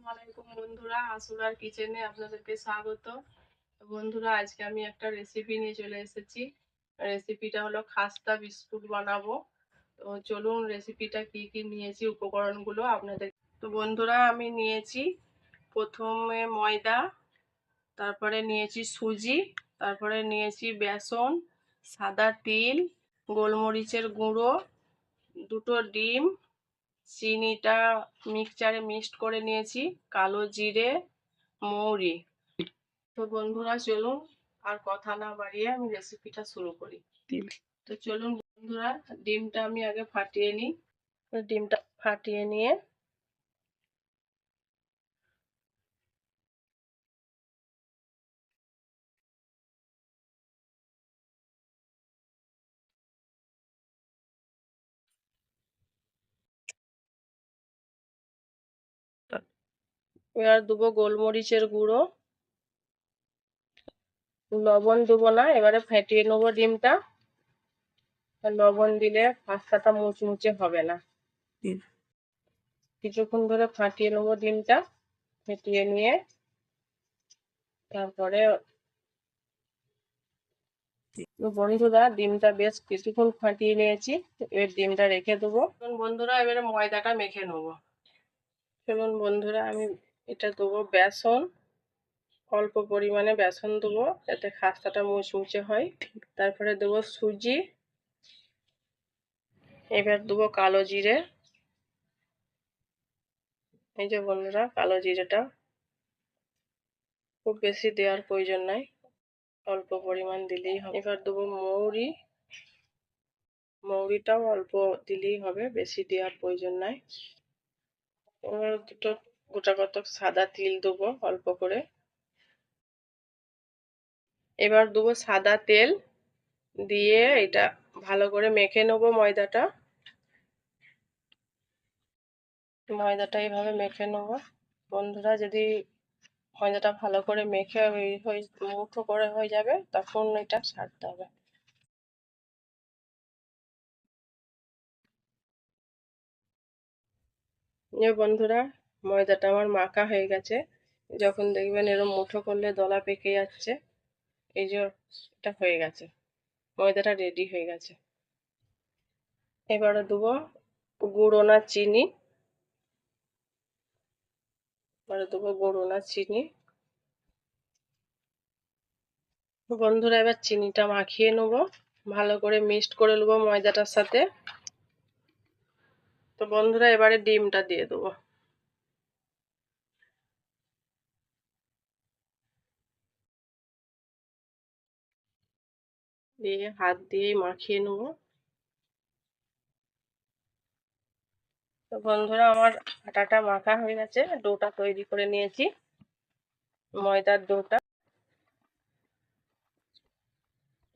আসসালামু আলাইকুম বন্ধুরা, আসুলার কিচেনে আপনাদেরকে স্বাগত। বন্ধুরা, আজকে আমি একটা রেসিপি নিয়ে চলে এসেছি। রেসিপিটা হলো খাস্তা বিস্কুট বানাবো। তো চলুন রেসিপিটা কি কি নিয়েছি উপকরণগুলো আপনাদের। তো বন্ধুরা, আমি নিয়েছি প্রথমে ময়দা, তারপরে নিয়েছি সুজি, তারপরে নিয়েছি বেসন, সাদা তিল, গোলমরিচের গুঁড়ো, দুটো ডিম, চিনিটা মিক্সচারে মিক্সড করে নিয়েছি, কালো জিরে, মৌরি। তো বন্ধুরা চলুন আর কথা না বাড়িয়ে আমি রেসিপিটা শুরু করি। তো চলুন বন্ধুরা, ডিমটা আমি আগে ফাটিয়ে নিই। ডিমটা ফাটিয়ে নিয়ে এবার দেবো গোলমরিচের গুঁড়ো, লবণ দেবো না, এবারে ফাটিয়ে নেবো ডিমটা। লবণ দিলে পাস্তাটা মুচমুচে হবে না। কিছুক্ষণ ধরে ফাটিয়ে নেবো ডিমটা, ফেটিয়ে নিয়ে তারপরে বন্ধুরা ডিমটা বেশ কিছুক্ষণ ফাটিয়ে নিয়েছি, এবার ডিমটা রেখে দেবো। বন্ধুরা এবারে ময়দাটা মেখে নেবো। চলুন বন্ধুরা, আমি এটা দেবো বেসন, অল্প পরিমাণে বেসন দেবো যাতে খাস্তাটা মুচমুচে হয়। তারপরে দেবো সুজি, এবার দেবো কালো জিরে। এই যে বন্ধুরা, কালো জিরেটা খুব বেশি দেওয়ার প্রয়োজন নাই, অল্প পরিমাণ দিলেই হবে। এবার দেবো মৌরি, মৌরিটাও অল্প দিলেই হবে, বেশি দেওয়ার প্রয়োজন নাই। এবার দুটো গোটা কতক সাদা তিল দেবো অল্প করে। এবার দেবো সাদা তেল, দিয়ে এটা ভালো করে মেখে নেবো ময়দাটা। ময়দাটা এইভাবে মেখে নেবো বন্ধুরা। যদি ময়দাটা ভালো করে মেখে মুঠো করে হয়ে যাবে, তখন এটা ছাড়তে হবে। বন্ধুরা, ময়দাটা আমার মাখা হয়ে গেছে। যখন দেখবেন এরকম মুঠো করলে দলা পেকে যাচ্ছে, এই যে এটা হয়ে গেছে, ময়দাটা রেডি হয়ে গেছে। এবারে দেবো গুঁড়ো না চিনি, এবারে দেবো গুঁড়ো না চিনি। বন্ধুরা, এবার চিনিটা মাখিয়ে নেবো, ভালো করে মিক্সড করে নেবো ময়দাটার সাথে। তো বন্ধুরা, এবারে ডিমটা দিয়ে দেবো। দিয়ে হাত দিয়ে মাখিয়ে নেবো। তো বন্ধুরা, আমার আটাটা মাখা হয়ে গেছে, ডোটা তৈরি করে নিয়েছি, ময়দার ডোটা।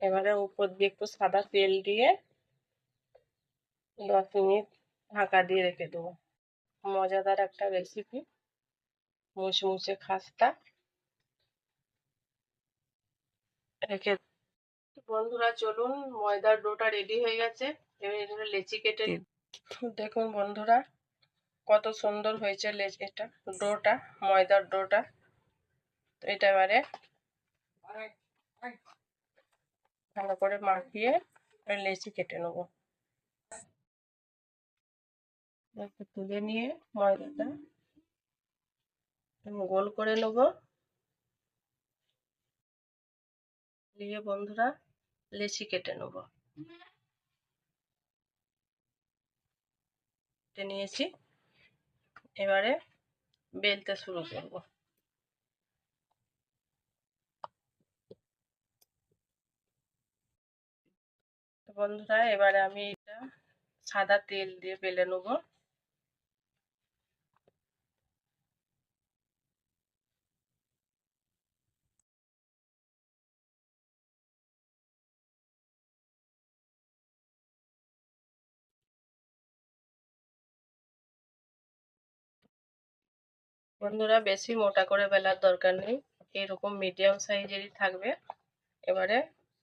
এবারে উপর দিয়ে একটু সাদা তেল দিয়ে 10 মিনিট ঢাকা দিয়ে রেখে দেবো। মজাদার একটা রেসিপি, মুচমুচে খাস্তা রেখে। বন্ধুরা চলুন, ময়দার ডোটা রেডি হয়ে গেছে, এবার লেচি কেটে। দেখুন বন্ধুরা, কত সুন্দর হয়েছে এটা ডোটা, ময়দার ডোটা। তো এটা এবারে ভালো করে মাখিয়ে লেচি কেটে নেবো। তুলে নিয়ে ময়দাটা গোল করে নেবো, দিয়ে বন্ধুরা লেচি কেটে নেবো। কেটে নিয়েছি, এবারে বেলতে শুরু করব। বন্ধুরা, এবারে আমি এটা সাদা তেল দিয়ে বেলে নেবো। বন্ধুরা, বেশি মোটা করে বেলার দরকার নেই, এরকম মিডিয়াম সাইজেরই থাকবে। এবারে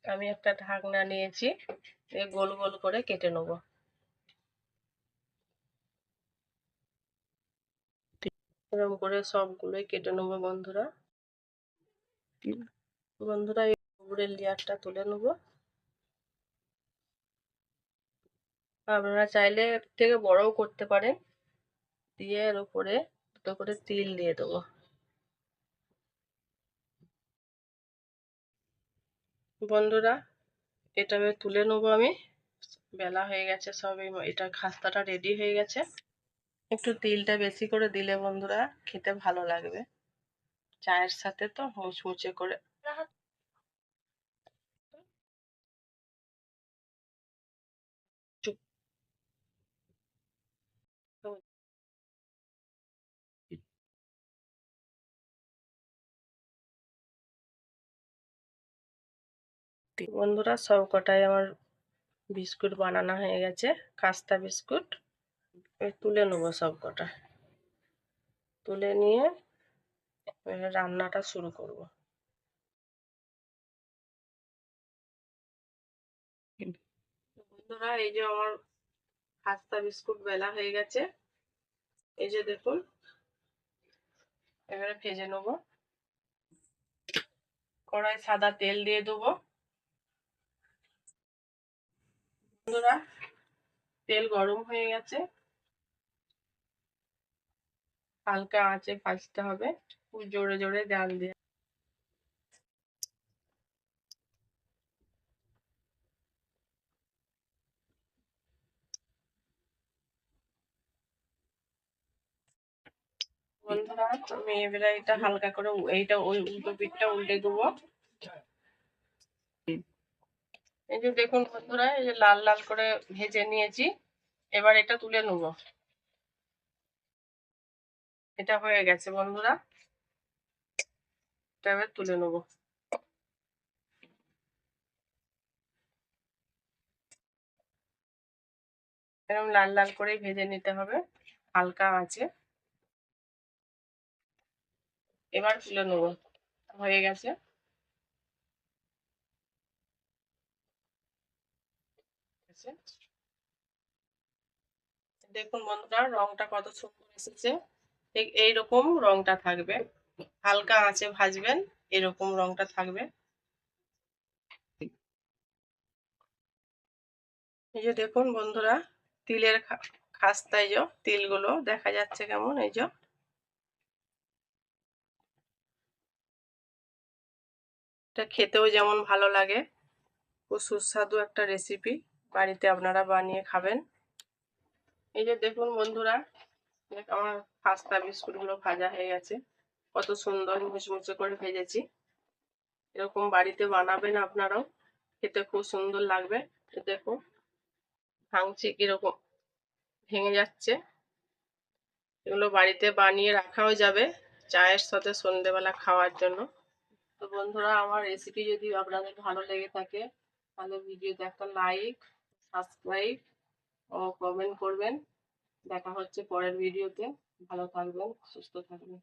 আমি একটা ঢাকনা নিয়েছি, গোল গোল করে কেটে নেব। এরকম করে সবগুলোই কেটে নেবো বন্ধুরা। বন্ধুরা এই উপরের লেয়ারটা তুলে নেবো। আপনারা চাইলে এর থেকে বড়ও করতে পারেন। দিয়ে এর উপরে দুটো করে তিল দিয়ে দেবো। বন্ধুরা এটা এবার তুলে নেবো আমি। বেলা হয়ে গেছে, সব এটা খাস্তাটা রেডি হয়ে গেছে। একটু তিলটা বেশি করে দিলে বন্ধুরা খেতে ভালো লাগবে, চায়ের সাথে তো মুচমুচে করে। বন্ধুরা সব কটাই আমার বিস্কুট বানানো হয়ে গেছে, খাস্তা বিস্কুট। তুলে নেবো সব কটা। তুলে নিয়ে রান্নাটা শুরু করব। বন্ধুরা এই যে আমার খাস্তা বিস্কুট বেলা হয়ে গেছে, এই যে দেখুন। এবারে ভেজে নেবো। কড়াই সাদা তেল দিয়ে দেবো। বন্ধুরা তেল গরম হয়ে গেছে, হালকা আঁচে ভাজতে হবে, খুব জোরে জোরে জাল দিয়ে। বন্ধুরা আমি এবারে এটা হালকা করে এইটা ওই উল্টো পিঠটা উল্টে দেবো। এই যে দেখুন বন্ধুরা, এই যে লাল লাল করে ভেজে নিয়েছি। এবার এটা তুলে নেব। এটা হয়ে গেছে বন্ধুরা, এটা এবার তুলে নেব। এরকম লাল লাল করে ভেজে নিতে হবে হালকা আঁচে। এবার তুলে নেব, হয়ে গেছে। দেখুন বন্ধুরা রংটা কত সুন্দর এসেছে। ঠিক এইরকম রংটা থাকবে, হালকা আঁচে ভাজবেন, এরকম রংটা থাকবে। এই যে দেখুন বন্ধুরা তিলের খাস্তা, এই যে তিলগুলো দেখা যাচ্ছে কেমন, এই যে। এটা খেতেও যেমন ভালো লাগে, খুব সুস্বাদু একটা রেসিপি, বাড়িতে আপনারা বানিয়ে খাবেন। এই যে দেখুন বন্ধুরা আমার খাস্তা বিস্কুটগুলো ভাজা হয়ে গেছে, কত সুন্দর মুচমুচে করে ভেজেছি। এরকম বাড়িতে বানাবেন আপনারাও, খেতে খুব সুন্দর লাগবে। দেখুন ভাঙছি কিরকম ভেঙে যাচ্ছে। এগুলো বাড়িতে বানিয়ে রাখাও যাবে চায়ের সাথে সন্ধ্যেবেলা খাওয়ার জন্য। তো বন্ধুরা আমার রেসিপি যদি আপনাদের ভালো লেগে থাকে তাহলে ভিডিওতে একটা লাইক, সাবস্ক্রাইব ও কমেন্ট করবেন। দেখা হচ্ছে পরের ভিডিওতে। ভালো থাকবেন, সুস্থ থাকবেন।